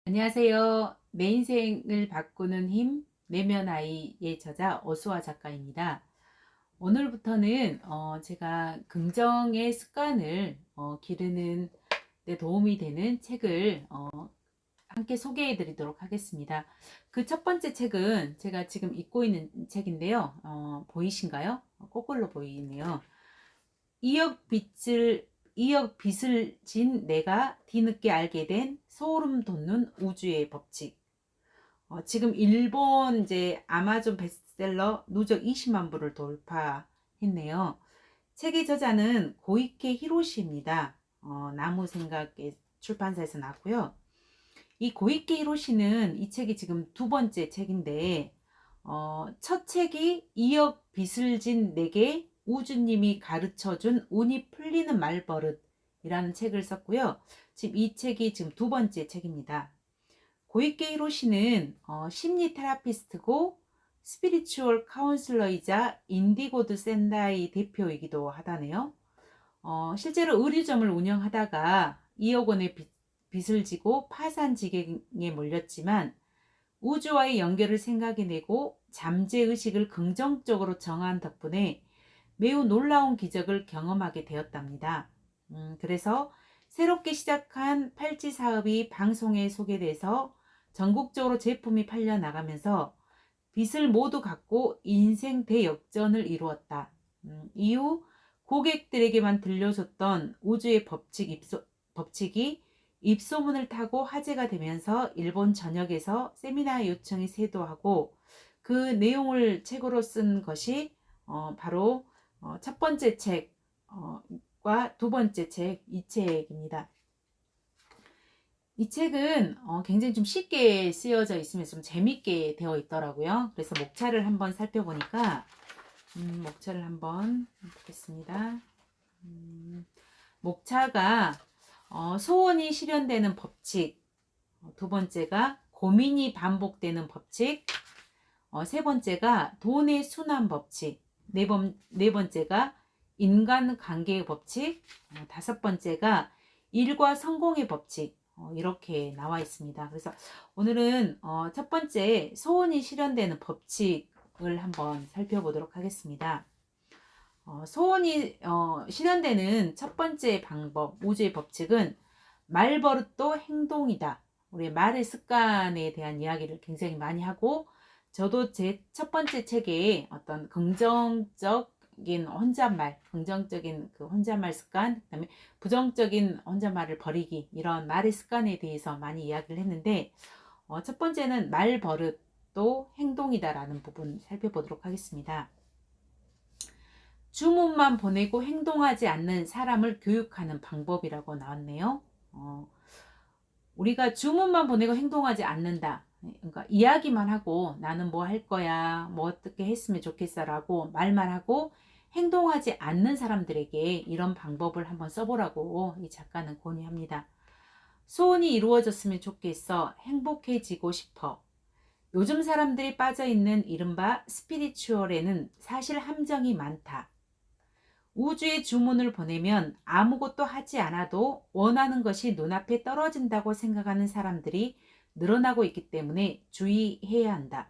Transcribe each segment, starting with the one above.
안녕하세요. 내 인생을 바꾸는 힘, 내면 아이의 저자 어수아 작가입니다. 오늘부터는 제가 긍정의 습관을 기르는 데 도움이 되는 책을 함께 소개해 드리도록 하겠습니다. 그 첫 번째 책은 제가 지금 읽고 있는 책인데요. 보이신가요? 거꾸로 보이네요. 2억 빚을 2억 빚을 진 내가 뒤늦게 알게 된 소름 돋는 우주의 법칙. 지금 일본 이제 아마존 베스트셀러 누적 20만 부를 돌파했네요. 책의 저자는 고이케 히로시입니다. 나무 생각의 출판사에서 나왔고요. 이 고이케 히로시는 이 책이 지금 두 번째 책인데 첫 책이 2억 빚을 진 내게 우주님이 가르쳐준 운이 풀리는 말버릇이라는 책을 썼고요. 지금 이 책이 지금 두 번째 책입니다. 고이케 히로시는 심리 테라피스트고 스피리추얼 카운슬러이자 인디고드 센다이 대표이기도 하다네요. 실제로 의류점을 운영하다가 2억 원의 빚을 지고 파산 지경에 몰렸지만 우주와의 연결을 생각해내고 잠재의식을 긍정적으로 정한 덕분에 매우 놀라운 기적을 경험하게 되었답니다. 그래서 새롭게 시작한 팔찌 사업이 방송에 소개돼서 전국적으로 제품이 팔려 나가면서 빚을 모두 갚고 인생 대역전을 이루었다. 이후 고객들에게만 들려줬던 우주의 법칙이 입소문을 타고 화제가 되면서 일본 전역에서 세미나 요청이 쇄도하고 그 내용을 책으로 쓴 것이 바로 첫 번째 책과 두 번째 책, 이 책입니다. 이 책은 굉장히 좀 쉽게 쓰여져 있으면서 좀 재밌게 되어 있더라고요. 그래서 목차를 한번 살펴보니까 목차를 한번 보겠습니다. 목차가 소원이 실현되는 법칙, 두 번째가 고민이 반복되는 법칙, 세 번째가 돈의 순환 법칙, 네 번째가 인간관계의 법칙, 다섯 번째가 일과 성공의 법칙, 이렇게 나와 있습니다. 그래서 오늘은 첫 번째 소원이 실현되는 법칙을 한번 살펴보도록 하겠습니다. 소원이 실현되는 첫 번째 방법, 우주의 법칙은 말버릇도 행동이다. 우리 말의 습관에 대한 이야기를 굉장히 많이 하고, 저도 제 첫 번째 책에 어떤 긍정적인 혼잣말, 긍정적인 그 혼잣말 습관, 그다음에 부정적인 혼잣말을 버리기, 이런 말의 습관에 대해서 많이 이야기를 했는데, 첫 번째는 말버릇도 행동이다라는 부분 살펴보도록 하겠습니다. 주문만 보내고 행동하지 않는 사람을 교육하는 방법이라고 나왔네요. 우리가 주문만 보내고 행동하지 않는다. 그러니까 이야기만 하고 나는 뭐 할 거야, 뭐 어떻게 했으면 좋겠어라고 말만 하고 행동하지 않는 사람들에게 이런 방법을 한번 써보라고 이 작가는 권유합니다. 소원이 이루어졌으면 좋겠어. 행복해지고 싶어. 요즘 사람들이 빠져있는 이른바 스피리추얼에는 사실 함정이 많다. 우주에 주문을 보내면 아무것도 하지 않아도 원하는 것이 눈앞에 떨어진다고 생각하는 사람들이 늘어나고 있기 때문에 주의해야 한다.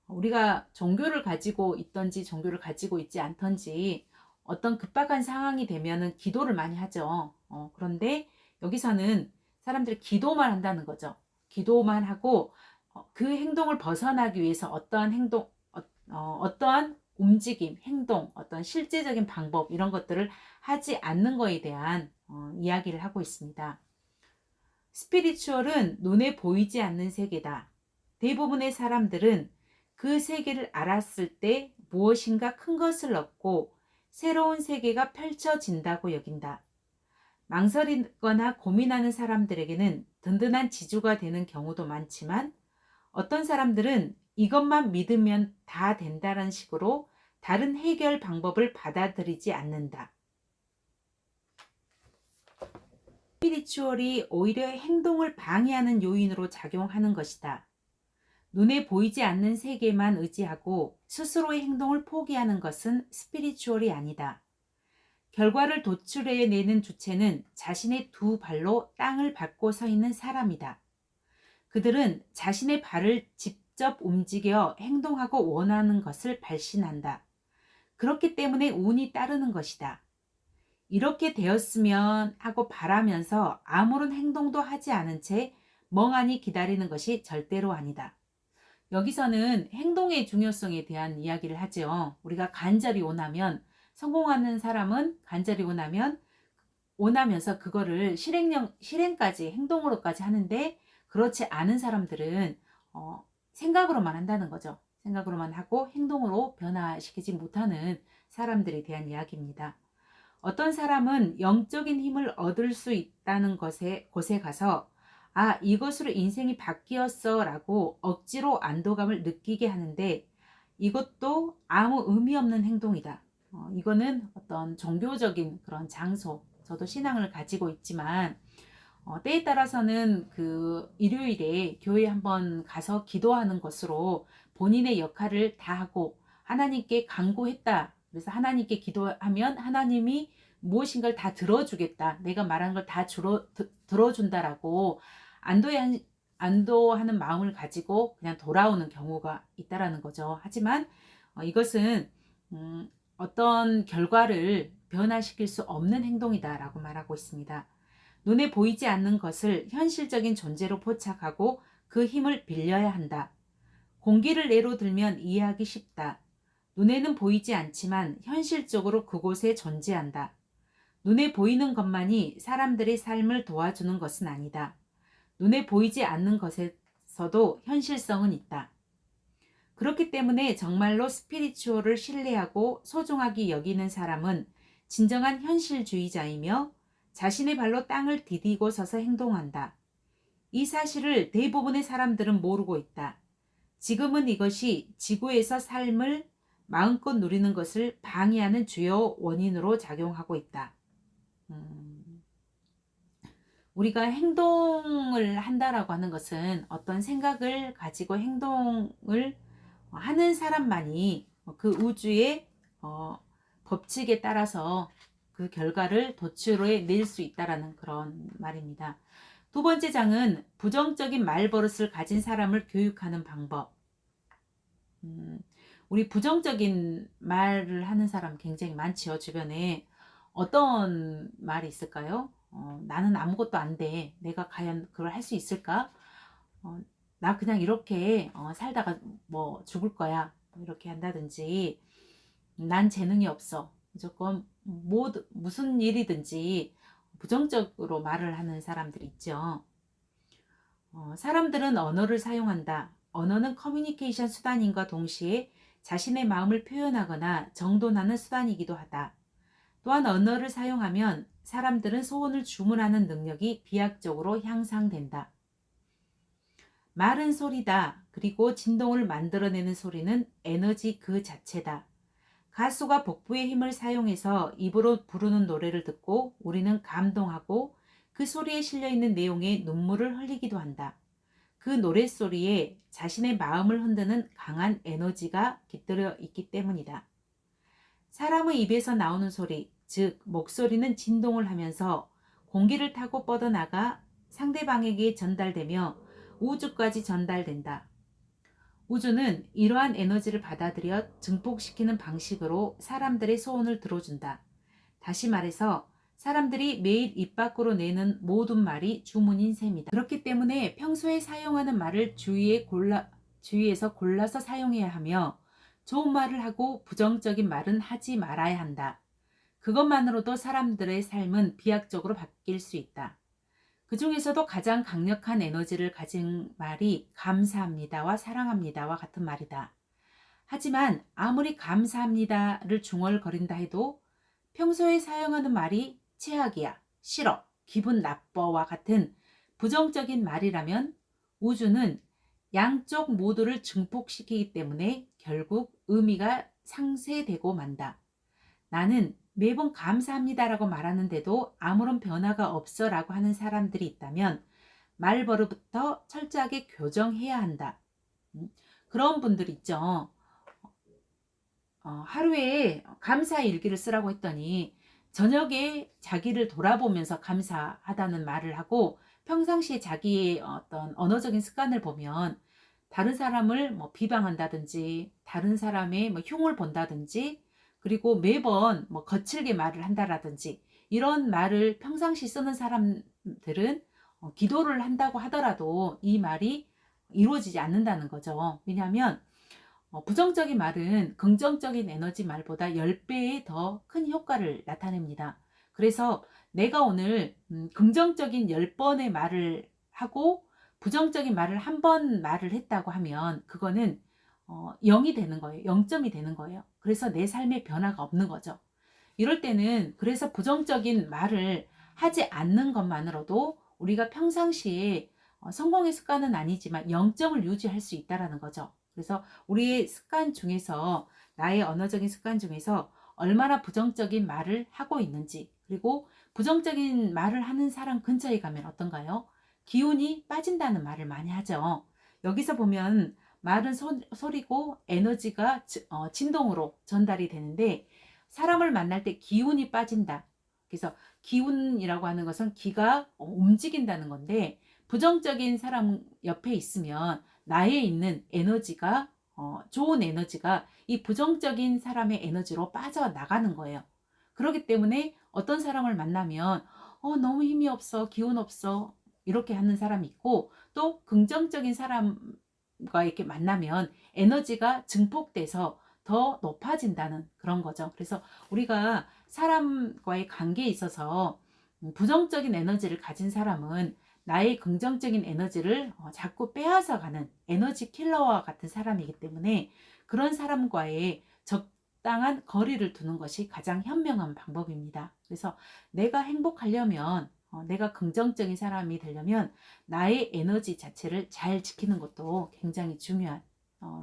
우리가 종교를 가지고 있던지 종교를 가지고 있지 않던지 어떤 급박한 상황이 되면은 기도를 많이 하죠. 그런데 여기서는 사람들이 기도만 한다는 거죠. 기도만 하고 그 행동을 벗어나기 위해서 어떠한 행동, 어떠한 움직임, 행동, 어떤 실제적인 방법 이런 것들을 하지 않는 것에 대한 이야기를 하고 있습니다. 스피리추얼은 눈에 보이지 않는 세계다. 대부분의 사람들은 그 세계를 알았을 때 무엇인가 큰 것을 얻고 새로운 세계가 펼쳐진다고 여긴다. 망설이거나 고민하는 사람들에게는 든든한 지주가 되는 경우도 많지만 어떤 사람들은 이것만 믿으면 다 된다는 식으로 다른 해결 방법을 받아들이지 않는다. 스피리추얼이 오히려 행동을 방해하는 요인으로 작용하는 것이다. 눈에 보이지 않는 세계만 의지하고 스스로의 행동을 포기하는 것은 스피리추얼이 아니다. 결과를 도출해내는 주체는 자신의 두 발로 땅을 밟고 서 있는 사람이다. 그들은 자신의 발을 직접 움직여 행동하고 원하는 것을 발신한다. 그렇기 때문에 운이 따르는 것이다. 이렇게 되었으면 하고 바라면서 아무런 행동도 하지 않은 채 멍하니 기다리는 것이 절대로 아니다. 여기서는 행동의 중요성에 대한 이야기를 하죠. 우리가 간절히 원하면, 성공하는 사람은 간절히 원하면서 그거를 실행까지, 행동으로까지 하는데, 그렇지 않은 사람들은 생각으로만 한다는 거죠. 생각으로만 하고 행동으로 변화시키지 못하는 사람들에 대한 이야기입니다. 어떤 사람은 영적인 힘을 얻을 수 있다는 곳에 가서 이것으로 인생이 바뀌었어 라고 억지로 안도감을 느끼게 하는데, 이것도 아무 의미 없는 행동이다. 이거는 어떤 종교적인 그런 장소, 저도 신앙을 가지고 있지만 때에 따라서는 그 일요일에 교회 한번 가서 기도하는 것으로 본인의 역할을 다하고 하나님께 간구했다. 그래서 하나님께 기도하면 하나님이 무엇인가를 다 들어주겠다. 내가 말한 걸 다 들어준다라고 안도하는 마음을 가지고 그냥 돌아오는 경우가 있다라는 거죠. 하지만 이것은 어떤 결과를 변화시킬 수 없는 행동이다라고 말하고 있습니다. 눈에 보이지 않는 것을 현실적인 존재로 포착하고 그 힘을 빌려야 한다. 공기를 예로 들면 이해하기 쉽다. 눈에는 보이지 않지만 현실적으로 그곳에 존재한다. 눈에 보이는 것만이 사람들의 삶을 도와주는 것은 아니다. 눈에 보이지 않는 것에서도 현실성은 있다. 그렇기 때문에 정말로 스피리추얼을 신뢰하고 소중하게 여기는 사람은 진정한 현실주의자이며 자신의 발로 땅을 디디고 서서 행동한다. 이 사실을 대부분의 사람들은 모르고 있다. 지금은 이것이 지구에서 삶을 마음껏 누리는 것을 방해하는 주요 원인으로 작용하고 있다. 우리가 행동을 한다라고 하는 것은 어떤 생각을 가지고 행동을 하는 사람만이 그 우주의 법칙에 따라서 그 결과를 도출해 낼 수 있다라는 그런 말입니다. 두 번째 장은 부정적인 말버릇을 가진 사람을 교육하는 방법. 우리 부정적인 말을 하는 사람 굉장히 많지요. 주변에 어떤 말이 있을까요? 나는 아무것도 안 돼. 내가 과연 그걸 할 수 있을까? 나 그냥 이렇게 살다가 뭐 죽을 거야. 이렇게 한다든지, 난 재능이 없어. 무조건 무슨 일이든지 부정적으로 말을 하는 사람들이 있죠. 사람들은 언어를 사용한다. 언어는 커뮤니케이션 수단인과 동시에 자신의 마음을 표현하거나 정돈하는 수단이기도 하다. 또한 언어를 사용하면 사람들은 소원을 주문하는 능력이 비약적으로 향상된다. 말은 소리다. 그리고 진동을 만들어내는 소리는 에너지 그 자체다. 가수가 복부의 힘을 사용해서 입으로 부르는 노래를 듣고 우리는 감동하고 그 소리에 실려있는 내용에 눈물을 흘리기도 한다. 그 노랫소리에 자신의 마음을 흔드는 강한 에너지가 깃들어 있기 때문이다. 사람의 입에서 나오는 소리, 즉 목소리는 진동을 하면서 공기를 타고 뻗어나가 상대방에게 전달되며 우주까지 전달된다. 우주는 이러한 에너지를 받아들여 증폭시키는 방식으로 사람들의 소원을 들어준다. 다시 말해서 사람들이 매일 입 밖으로 내는 모든 말이 주문인 셈이다. 그렇기 때문에 평소에 사용하는 말을 주위에서 골라서 사용해야 하며 좋은 말을 하고 부정적인 말은 하지 말아야 한다. 그것만으로도 사람들의 삶은 비약적으로 바뀔 수 있다. 그 중에서도 가장 강력한 에너지를 가진 말이 감사합니다와 사랑합니다와 같은 말이다. 하지만 아무리 감사합니다를 중얼거린다 해도 평소에 사용하는 말이 최악이야, 싫어, 기분 나빠와 같은 부정적인 말이라면 우주는 양쪽 모두를 증폭시키기 때문에 결국 의미가 상쇄되고 만다. 나는 매번 감사합니다라고 말하는데도 아무런 변화가 없어 라고 하는 사람들이 있다면 말버릇부터 철저하게 교정해야 한다. 그런 분들 있죠. 하루에 감사 일기를 쓰라고 했더니 저녁에 자기를 돌아보면서 감사하다는 말을 하고 평상시에 자기의 어떤 언어적인 습관을 보면 다른 사람을 뭐 비방한다든지 다른 사람의 뭐 흉을 본다든지 그리고 매번 뭐 거칠게 말을 한다라든지 이런 말을 평상시 쓰는 사람들은 기도를 한다고 하더라도 이 말이 이루어지지 않는다는 거죠. 왜냐하면 부정적인 말은 긍정적인 에너지 말보다 10배의 더 큰 효과를 나타냅니다. 그래서 내가 오늘 긍정적인 10번의 말을 하고 부정적인 말을 한 번 말을 했다고 하면 그거는 0이 되는 거예요. 0점이 되는 거예요. 그래서 내 삶에 변화가 없는 거죠. 이럴 때는 그래서 부정적인 말을 하지 않는 것만으로도 우리가 평상시에 성공의 습관은 아니지만 0점을 유지할 수 있다는 거죠. 그래서 우리의 습관 중에서 나의 언어적인 습관 중에서 얼마나 부정적인 말을 하고 있는지 그리고 부정적인 말을 하는 사람 근처에 가면 어떤가요? 기운이 빠진다는 말을 많이 하죠. 여기서 보면 말은 소리고 에너지가 진동으로 전달이 되는데 사람을 만날 때 기운이 빠진다. 그래서 기운이라고 하는 것은 기가 움직인다는 건데 부정적인 사람 옆에 있으면 나에 있는 에너지가 좋은 에너지가 이 부정적인 사람의 에너지로 빠져나가는 거예요. 그렇기 때문에 어떤 사람을 만나면 너무 힘이 없어, 기운 없어 이렇게 하는 사람이 있고 또 긍정적인 사람과 이렇게 만나면 에너지가 증폭돼서 더 높아진다는 그런 거죠. 그래서 우리가 사람과의 관계에 있어서 부정적인 에너지를 가진 사람은 나의 긍정적인 에너지를 자꾸 빼앗아가는 에너지 킬러와 같은 사람이기 때문에 그런 사람과의 적당한 거리를 두는 것이 가장 현명한 방법입니다. 그래서 내가 행복하려면 내가 긍정적인 사람이 되려면 나의 에너지 자체를 잘 지키는 것도 굉장히 중요한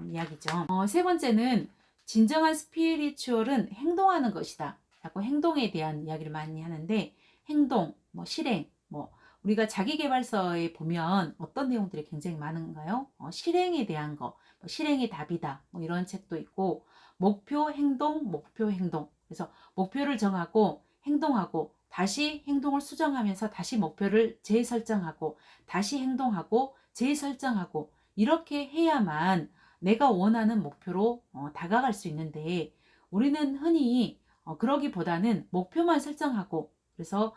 이야기죠. 세 번째는 진정한 스피리추얼은 행동하는 것이다. 자꾸 행동에 대한 이야기를 많이 하는데 행동, 뭐 실행, 뭐 우리가 자기계발서에 보면 어떤 내용들이 굉장히 많은가요? 실행에 대한 거, 뭐 실행이 답이다. 뭐 이런 책도 있고 목표, 행동, 목표, 행동. 그래서 목표를 정하고 행동하고 다시 행동을 수정하면서 다시 목표를 재설정하고 다시 행동하고 재설정하고 이렇게 해야만 내가 원하는 목표로 다가갈 수 있는데 우리는 흔히 그러기보다는 목표만 설정하고 그래서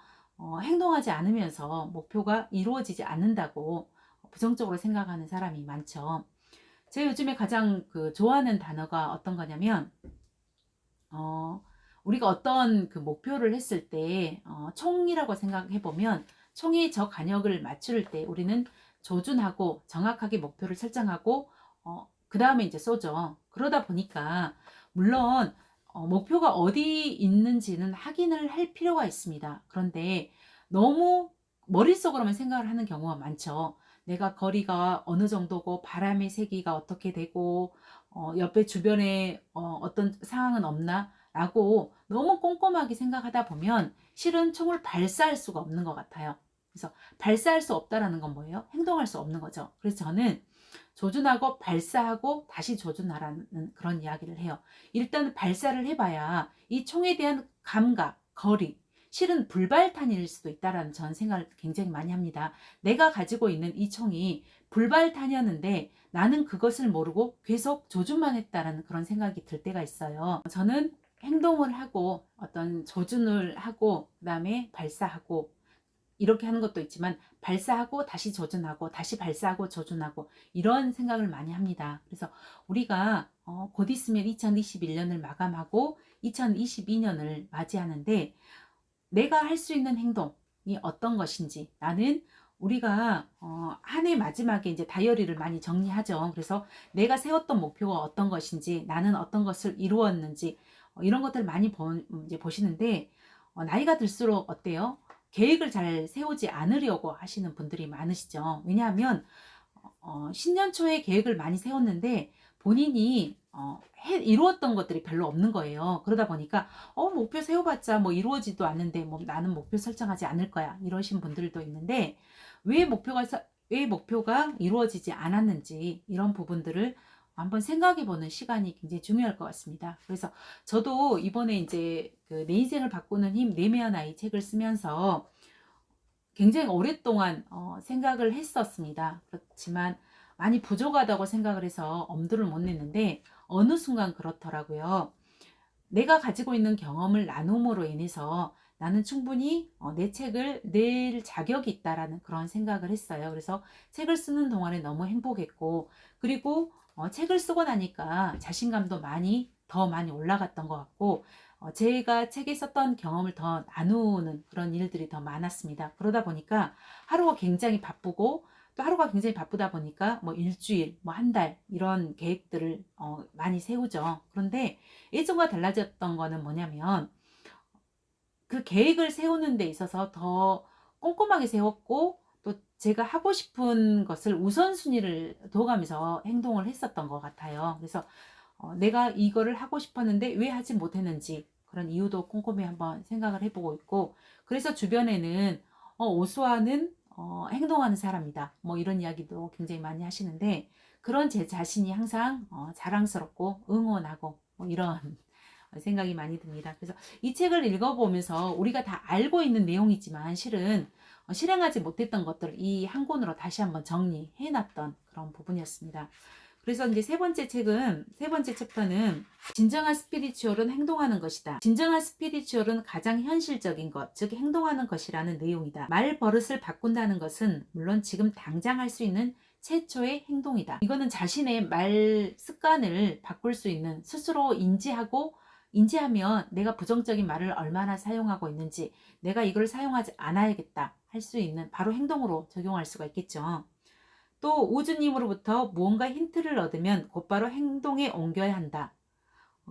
행동하지 않으면서 목표가 이루어지지 않는다고 부정적으로 생각하는 사람이 많죠. 제가 요즘에 가장 좋아하는 단어가 어떤 거냐면 우리가 어떤 그 목표를 했을 때 총이라고 생각해 보면 총이 저 간역을 맞출 때 우리는 조준하고 정확하게 목표를 설정하고 그 다음에 이제 쏘죠. 그러다 보니까 물론 목표가 어디 있는지는 확인을 할 필요가 있습니다. 그런데 너무 머릿속으로만 생각을 하는 경우가 많죠. 내가 거리가 어느 정도고 바람의 세기가 어떻게 되고 옆에 주변에 어떤 상황은 없나 라고 너무 꼼꼼하게 생각하다 보면 실은 총을 발사할 수가 없는 것 같아요. 그래서 발사할 수 없다라는 건 뭐예요? 행동할 수 없는 거죠. 그래서 저는 조준하고 발사하고 다시 조준하라는 그런 이야기를 해요. 일단 발사를 해봐야 이 총에 대한 감각, 거리, 실은 불발탄일 수도 있다라는 전 생각을 굉장히 많이 합니다. 내가 가지고 있는 이 총이 불발탄이었는데 나는 그것을 모르고 계속 조준만 했다라는 그런 생각이 들 때가 있어요. 저는 행동을 하고 어떤 조준을 하고 그다음에 발사하고 이렇게 하는 것도 있지만 발사하고 다시 조준하고 다시 발사하고 조준하고 이런 생각을 많이 합니다. 그래서 우리가 곧 있으면 2021년을 마감하고 2022년을 맞이하는데 내가 할 수 있는 행동이 어떤 것인지 나는 우리가 한 해 마지막에 이제 다이어리를 많이 정리하죠. 그래서 내가 세웠던 목표가 어떤 것인지 나는 어떤 것을 이루었는지 이런 것들을 많이 이제 보시는데 나이가 들수록 어때요? 계획을 잘 세우지 않으려고 하시는 분들이 많으시죠. 왜냐하면 신년 초에 계획을 많이 세웠는데 본인이 이루었던 것들이 별로 없는 거예요. 그러다 보니까 목표 세워봤자 뭐 이루어지도 않는데 뭐 나는 목표 설정하지 않을 거야 이러신 분들도 있는데 왜 목표가 이루어지지 않았는지 이런 부분들을 한번 생각해 보는 시간이 굉장히 중요할 것 같습니다. 그래서 저도 이번에 이제 내 인생을 바꾸는 힘 내면 아이 책을 쓰면서 굉장히 오랫동안 생각을 했었습니다. 그렇지만 많이 부족하다고 생각을 해서 엄두를 못 냈는데 어느 순간 그렇더라고요. 내가 가지고 있는 경험을 나눔으로 인해서 나는 충분히 내 책을 낼 자격이 있다라는 그런 생각을 했어요. 그래서 책을 쓰는 동안에 너무 행복했고, 그리고 책을 쓰고 나니까 자신감도 더 많이 올라갔던 것 같고, 제가 책에 썼던 경험을 더 나누는 그런 일들이 더 많았습니다. 그러다 보니까 하루가 굉장히 바쁘고, 또 하루가 굉장히 바쁘다 보니까 뭐 일주일, 뭐 한 달 이런 계획들을 많이 세우죠. 그런데 예전과 달라졌던 거는 뭐냐면 그 계획을 세우는 데 있어서 더 꼼꼼하게 세웠고, 또 제가 하고 싶은 것을 우선순위를 둬가면서 행동을 했었던 것 같아요. 그래서 내가 이거를 하고 싶었는데 왜 하지 못했는지 그런 이유도 꼼꼼히 한번 생각을 해보고 있고, 그래서 주변에는 오수아는 행동하는 사람이다 뭐 이런 이야기도 굉장히 많이 하시는데, 그런 제 자신이 항상 자랑스럽고 응원하고 뭐 이런 생각이 많이 듭니다. 그래서 이 책을 읽어보면서 우리가 다 알고 있는 내용이지만 실은 실행하지 못했던 것들을 이 한 권으로 다시 한번 정리해놨던 그런 부분이었습니다. 그래서 이제 세 번째 챕터는 진정한 스피리추얼은 행동하는 것이다. 진정한 스피리추얼은 가장 현실적인 것, 즉 행동하는 것이라는 내용이다. 말 버릇을 바꾼다는 것은 물론 지금 당장 할 수 있는 최초의 행동이다. 이거는 자신의 말 습관을 바꿀 수 있는, 스스로 인지하면 내가 부정적인 말을 얼마나 사용하고 있는지, 내가 이걸 사용하지 않아야겠다 할 수 있는 바로 행동으로 적용할 수가 있겠죠. 또 우주님으로부터 무언가 힌트를 얻으면 곧바로 행동에 옮겨야 한다.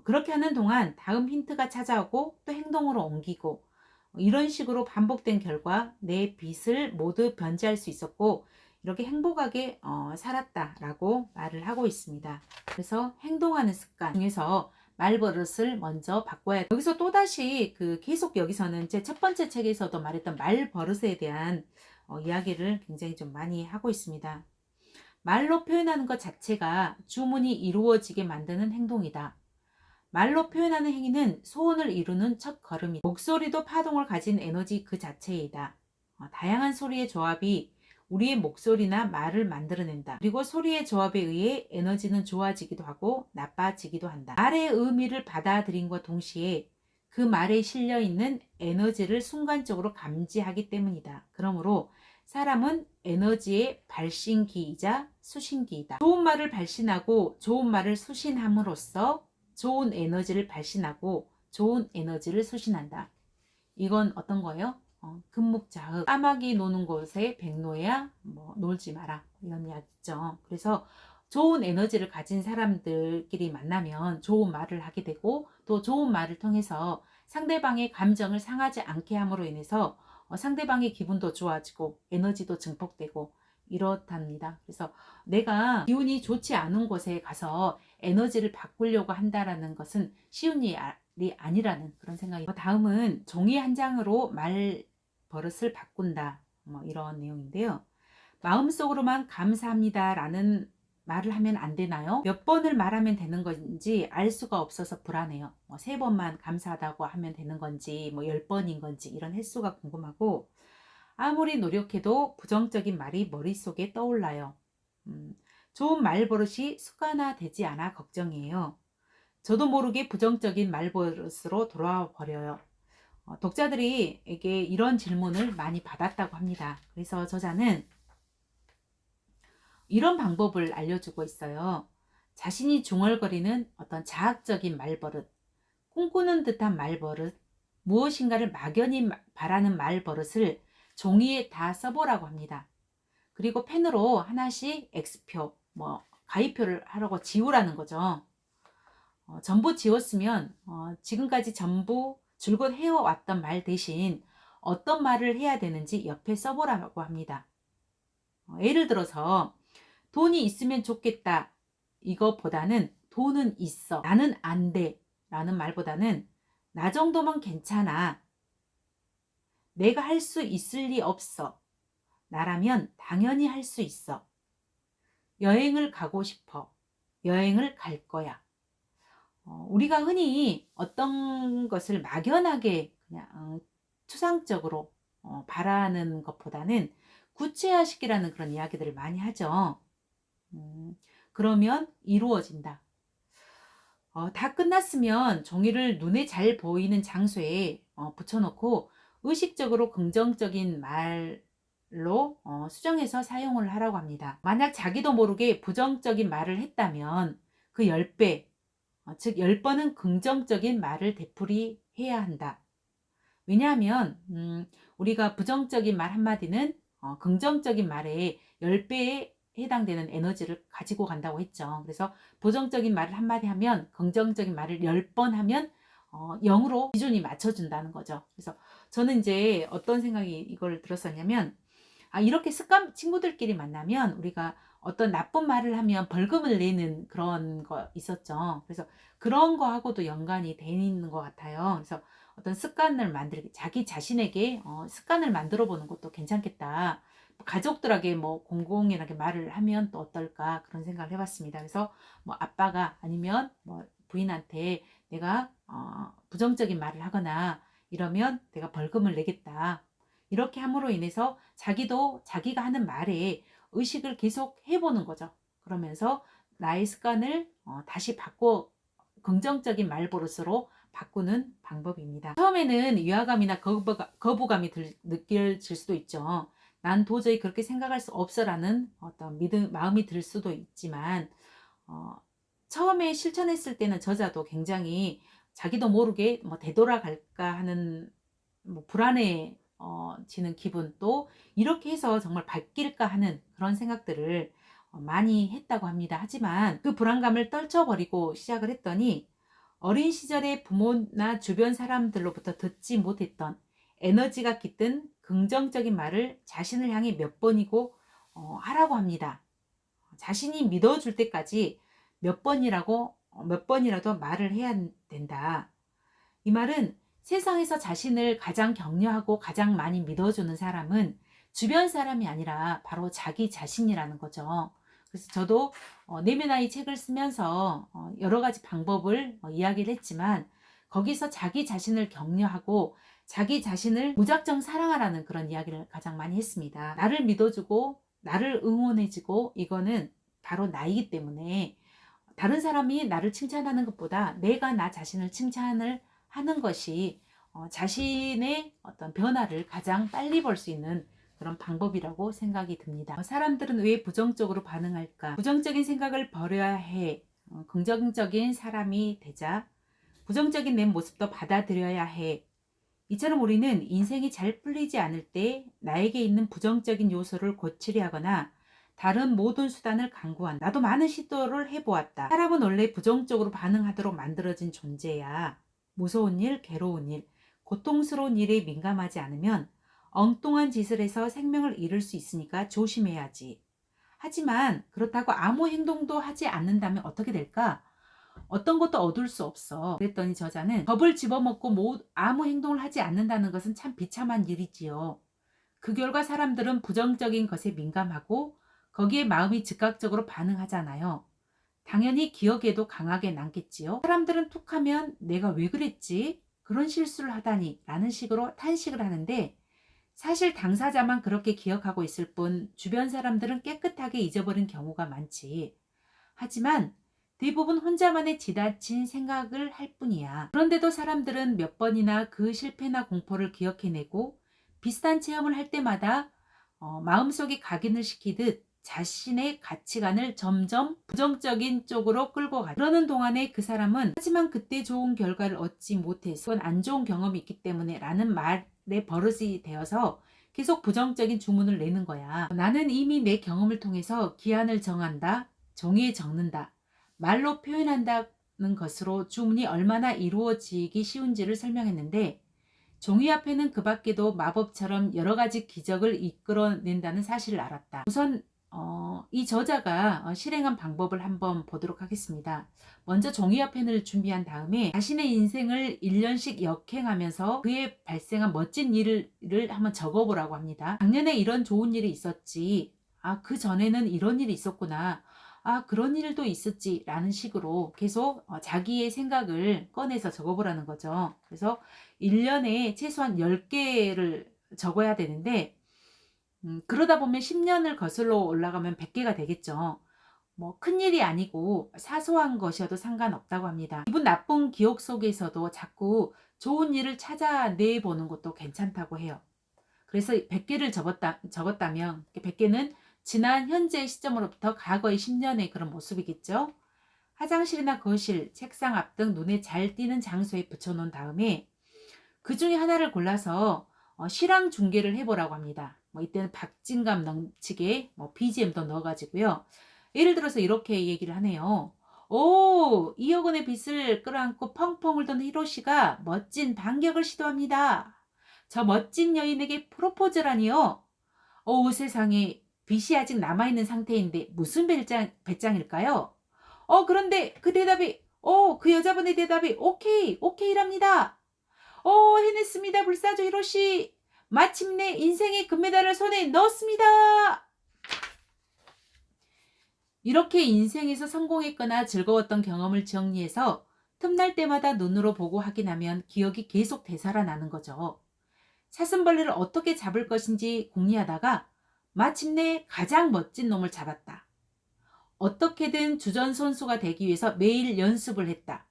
그렇게 하는 동안 다음 힌트가 찾아오고 또 행동으로 옮기고, 이런 식으로 반복된 결과 내 빚을 모두 변제할 수 있었고 이렇게 행복하게 살았다라고 말을 하고 있습니다. 그래서 행동하는 습관 중에서 말버릇을 먼저 바꿔야 돼. 여기서 또다시 계속 여기서는 제 첫 번째 책에서도 말했던 말버릇에 대한 이야기를 굉장히 좀 많이 하고 있습니다. 말로 표현하는 것 자체가 주문이 이루어지게 만드는 행동이다. 말로 표현하는 행위는 소원을 이루는 첫 걸음이다. 목소리도 파동을 가진 에너지 그 자체이다. 다양한 소리의 조합이 우리의 목소리나 말을 만들어낸다. 그리고 소리의 조합에 의해 에너지는 좋아지기도 하고 나빠지기도 한다. 말의 의미를 받아들임과 동시에 그 말에 실려있는 에너지를 순간적으로 감지하기 때문이다. 그러므로 사람은 에너지의 발신기이자 수신기이다. 좋은 말을 발신하고 좋은 말을 수신함으로써 좋은 에너지를 발신하고 좋은 에너지를 수신한다. 이건 어떤 거예요? 금묵자흑, 까마귀 노는 곳에 백로야 뭐 놀지 마라 이런 이야기죠. 그래서 좋은 에너지를 가진 사람들끼리 만나면 좋은 말을 하게 되고, 또 좋은 말을 통해서 상대방의 감정을 상하지 않게 함으로 인해서 상대방의 기분도 좋아지고 에너지도 증폭되고 이렇답니다. 그래서 내가 기운이 좋지 않은 곳에 가서 에너지를 바꾸려고 한다라는 것은 쉬운 일이 아니라는 그런 생각이. 다음은 종이 한 장으로 말 버릇을 바꾼다 뭐 이런 내용인데요. 마음속으로만 감사합니다 라는 말을 하면 안 되나요? 몇 번을 말하면 되는 건지 알 수가 없어서 불안해요. 뭐 3번만 감사하다고 하면 되는 건지 뭐 10번인 건지 이런 횟수가 궁금하고, 아무리 노력해도 부정적인 말이 머릿속에 떠올라요. 좋은 말버릇이 습관화되지 않아 걱정이에요. 저도 모르게 부정적인 말버릇으로 돌아와 버려요. 독자들이 에게 이런 질문을 많이 받았다고 합니다. 그래서 저자는 이런 방법을 알려주고 있어요. 자신이 중얼거리는 어떤 자학적인 말버릇, 꿈꾸는 듯한 말버릇, 무엇인가를 막연히 바라는 말버릇을 종이에 다 써보라고 합니다. 그리고 펜으로 하나씩 X표, 뭐 가위표를 하라고 지우라는 거죠. 전부 지웠으면 지금까지 전부 줄곧 해왔던 말 대신 어떤 말을 해야 되는지 옆에 써보라고 합니다. 예를 들어서 돈이 있으면 좋겠다 이것보다는 돈은 있어, 나는 안 돼 라는 말보다는 나 정도면 괜찮아, 내가 할 수 있을 리 없어, 나라면 당연히 할 수 있어, 여행을 가고 싶어, 여행을 갈 거야. 우리가 흔히 어떤 것을 막연하게 그냥 추상적으로 바라는 것보다는 구체화시키라는 그런 이야기들을 많이 하죠. 그러면 이루어진다. 다 끝났으면 종이를 눈에 잘 보이는 장소에 붙여놓고 의식적으로 긍정적인 말로 수정해서 사용을 하라고 합니다. 만약 자기도 모르게 부정적인 말을 했다면 그 10배, 즉 10번은 긍정적인 말을 되풀이해야 한다. 왜냐하면 우리가 부정적인 말 한마디는 긍정적인 말에 10배에 해당되는 에너지를 가지고 간다고 했죠. 그래서 부정적인 말을 한마디 하면 긍정적인 말을 10번 하면 0으로 기준이 맞춰준다는 거죠. 그래서 저는 이제 어떤 생각이 이걸 들었었냐면, 이렇게 습관, 친구들끼리 만나면 우리가 어떤 나쁜 말을 하면 벌금을 내는 그런 거 있었죠. 그래서 그런 거하고도 연관이 돼 있는 것 같아요. 그래서 어떤 습관을 만들기, 자기 자신에게 습관을 만들어 보는 것도 괜찮겠다. 가족들에게 뭐 공공연하게 말을 하면 또 어떨까, 그런 생각을 해봤습니다. 그래서 뭐 아빠가 아니면 뭐 부인한테 내가 부정적인 말을 하거나 이러면 내가 벌금을 내겠다. 이렇게 함으로 인해서 자기도 자기가 하는 말에 의식을 계속 해보는 거죠. 그러면서 나의 습관을 다시 바꿔 긍정적인 말버릇으로 바꾸는 방법입니다. 처음에는 위화감이나 거부감이 느껴질 수도 있죠. 난 도저히 그렇게 생각할 수 없어라는 어떤 마음이 들 수도 있지만, 처음에 실천했을 때는 저자도 굉장히 자기도 모르게 뭐 되돌아갈까 하는 뭐 불안해지는 기분, 또 이렇게 해서 정말 바뀔까 하는 그런 생각들을 많이 했다고 합니다. 하지만 그 불안감을 떨쳐버리고 시작을 했더니 어린 시절에 부모나 주변 사람들로부터 듣지 못했던 에너지가 깃든 긍정적인 말을 자신을 향해 몇 번이고 하라고 합니다. 자신이 믿어줄 때까지 몇 번이라도 말을 해야 된다. 이 말은 세상에서 자신을 가장 격려하고 가장 많이 믿어주는 사람은 주변 사람이 아니라 바로 자기 자신이라는 거죠. 그래서 저도 내면아이 책을 쓰면서 여러 가지 방법을 이야기를 했지만, 거기서 자기 자신을 격려하고 자기 자신을 무작정 사랑하라는 그런 이야기를 가장 많이 했습니다. 나를 믿어주고 나를 응원해주고, 이거는 바로 나이기 때문에 다른 사람이 나를 칭찬하는 것보다 내가 나 자신을 칭찬을 하는 것이 자신의 어떤 변화를 가장 빨리 볼 수 있는 그런 방법이라고 생각이 듭니다. 사람들은 왜 부정적으로 반응할까? 부정적인 생각을 버려야 해. 긍정적인 사람이 되자. 부정적인 내 모습도 받아들여야 해. 이처럼 우리는 인생이 잘 풀리지 않을 때 나에게 있는 부정적인 요소를 고치려 하거나 다른 모든 수단을 강구한다. 나도 많은 시도를 해보았다. 사람은 원래 부정적으로 반응하도록 만들어진 존재야. 무서운 일, 괴로운 일, 고통스러운 일에 민감하지 않으면 엉뚱한 짓을 해서 생명을 잃을 수 있으니까 조심해야지. 하지만 그렇다고 아무 행동도 하지 않는다면 어떻게 될까? 어떤 것도 얻을 수 없어. 그랬더니 저자는 겁을 집어먹고 아무 행동을 하지 않는다는 것은 참 비참한 일이지요. 그 결과 사람들은 부정적인 것에 민감하고 거기에 마음이 즉각적으로 반응하잖아요. 당연히 기억에도 강하게 남겠지요. 사람들은 툭하면 내가 왜 그랬지? 그런 실수를 하다니 라는 식으로 탄식을 하는데, 사실 당사자만 그렇게 기억하고 있을 뿐 주변 사람들은 깨끗하게 잊어버린 경우가 많지. 하지만 대부분 혼자만의 지나친 생각을 할 뿐이야. 그런데도 사람들은 몇 번이나 그 실패나 공포를 기억해내고 비슷한 체험을 할 때마다 마음속에 각인을 시키듯 자신의 가치관을 점점 부정적인 쪽으로 끌고 가. 그러는 동안에 그 사람은 하지만 그때 좋은 결과를 얻지 못해서 그건 안 좋은 경험이 있기 때문에 라는 말에 버릇이 되어서 계속 부정적인 주문을 내는 거야. 나는 이미 내 경험을 통해서 기한을 정한다. 종이에 적는다. 말로 표현한다는 것으로 주문이 얼마나 이루어지기 쉬운지를 설명했는데, 종이 앞에는 그 밖에도 마법처럼 여러 가지 기적을 이끌어낸다는 사실을 알았다. 우선 이 저자가 실행한 방법을 한번 보도록 하겠습니다. 먼저 종이와 펜을 준비한 다음에 자신의 인생을 1년씩 역행하면서 그에 발생한 멋진 일을 한번 적어보라고 합니다. 작년에 이런 좋은 일이 있었지. 그 전에는 이런 일이 있었구나. 그런 일도 있었지 라는 식으로 계속 자기의 생각을 꺼내서 적어보라는 거죠. 그래서 1년에 최소한 10개를 적어야 되는데 그러다 보면 10년을 거슬러 올라가면 100개가 되겠죠. 뭐 큰일이 아니고 사소한 것이어도 상관없다고 합니다. 기분 나쁜 기억 속에서도 자꾸 좋은 일을 찾아내 보는 것도 괜찮다고 해요. 그래서 100개를 적었다면 100개는 지난 현재 시점으로부터 과거의 10년의 그런 모습이겠죠. 화장실이나 거실, 책상 앞 등 눈에 잘 띄는 장소에 붙여놓은 다음에 그 중에 하나를 골라서 실황 중계를 해보라고 합니다. 뭐 이때는 박진감 넘치게 BGM도 넣어가지고요. 예를 들어서 이렇게 얘기를 하네요. 오, 2억 원의 빚을 끌어안고 펑펑 울던 히로시가 멋진 반격을 시도합니다. 저 멋진 여인에게 프로포즈라니요. 오, 세상에, 빚이 아직 남아있는 상태인데 무슨 배짱일까요? 그런데 그 여자분의 대답이 오케이랍니다. 해냈습니다. 불사조 히로시. 마침내 인생의 금메달을 손에 넣었습니다. 이렇게 인생에서 성공했거나 즐거웠던 경험을 정리해서 틈날 때마다 눈으로 보고 확인하면 기억이 계속 되살아나는 거죠. 사슴벌레를 어떻게 잡을 것인지 궁리하다가 마침내 가장 멋진 놈을 잡았다. 어떻게든 주전 선수가 되기 위해서 매일 연습을 했다.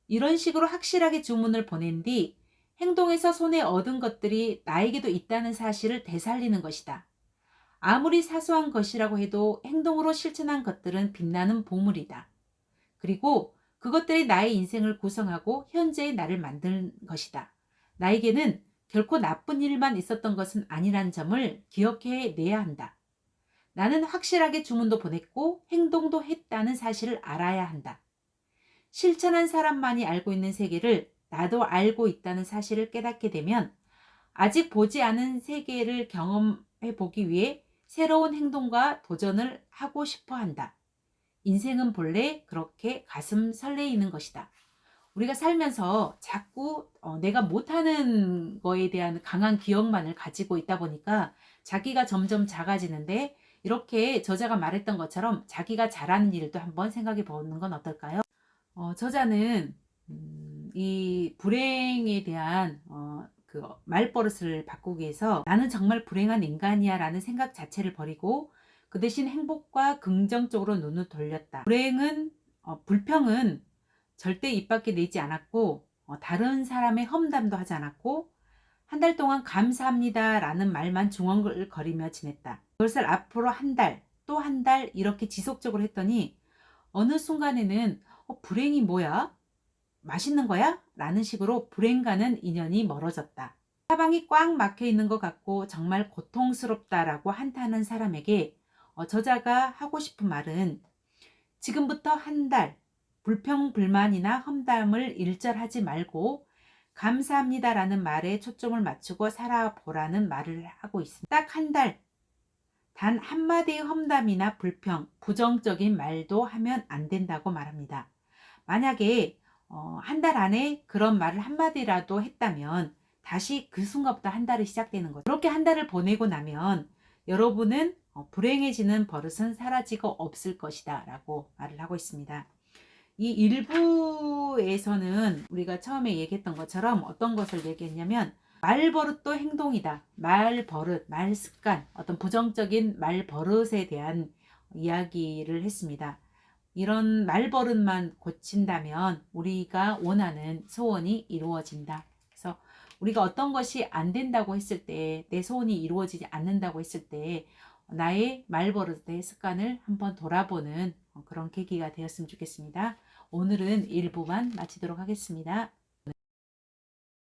이런 식으로 확실하게 주문을 보낸 뒤 행동에서 손에 얻은 것들이 나에게도 있다는 사실을 되살리는 것이다. 아무리 사소한 것이라고 해도 행동으로 실천한 것들은 빛나는 보물이다. 그리고 그것들이 나의 인생을 구성하고 현재의 나를 만든 것이다. 나에게는 결코 나쁜 일만 있었던 것은 아니란 점을 기억해 내야 한다. 나는 확실하게 주문도 보냈고 행동도 했다는 사실을 알아야 한다. 실천한 사람만이 알고 있는 세계를 나도 알고 있다는 사실을 깨닫게 되면 아직 보지 않은 세계를 경험해 보기 위해 새로운 행동과 도전을 하고 싶어 한다. 인생은 본래 그렇게 가슴 설레이는 것이다. 우리가 살면서 자꾸 내가 못하는 거에 대한 강한 기억만을 가지고 있다 보니까 자기가 점점 작아지는데, 이렇게 저자가 말했던 것처럼 자기가 잘하는 일도 한번 생각해 보는 건 어떨까요? 저자는 이 불행에 대한 그 말버릇을 바꾸기 위해서 나는 정말 불행한 인간이야 라는 생각 자체를 버리고 그 대신 행복과 긍정적으로 눈을 돌렸다. 불평은 절대 입 밖에 내지 않았고 다른 사람의 험담도 하지 않았고 한 달 동안 감사합니다 라는 말만 중얼거리며 지냈다. 그것을 앞으로 한 달, 또 한 달 이렇게 지속적으로 했더니 어느 순간에는 불행이 뭐야? 맛있는 거야? 라는 식으로 불행과는 인연이 멀어졌다. 사방이 꽉 막혀 있는 것 같고 정말 고통스럽다라고 한탄하는 사람에게 저자가 하고 싶은 말은 지금부터 한 달 불평, 불만이나 험담을 일절하지 말고 감사합니다라는 말에 초점을 맞추고 살아보라는 말을 하고 있습니다. 딱 한 달, 단 한마디의 험담이나 불평, 부정적인 말도 하면 안 된다고 말합니다. 만약에 한 달 안에 그런 말을 한마디라도 했다면 다시 그 순간부터 한 달이 시작되는 거죠. 그렇게 한 달을 보내고 나면 여러분은 불행해지는 버릇은 사라지고 없을 것이다 라고 말을 하고 있습니다. 이 일부에서는 우리가 처음에 얘기했던 것처럼 어떤 것을 얘기했냐면 말버릇도 행동이다. 말버릇, 말습관, 어떤 부정적인 말버릇에 대한 이야기를 했습니다. 이런 말버릇만 고친다면 우리가 원하는 소원이 이루어진다. 그래서 우리가 어떤 것이 안 된다고 했을 때, 내 소원이 이루어지지 않는다고 했을 때 나의 말버릇의 습관을 한번 돌아보는 그런 계기가 되었으면 좋겠습니다. 오늘은 일부만 마치도록 하겠습니다.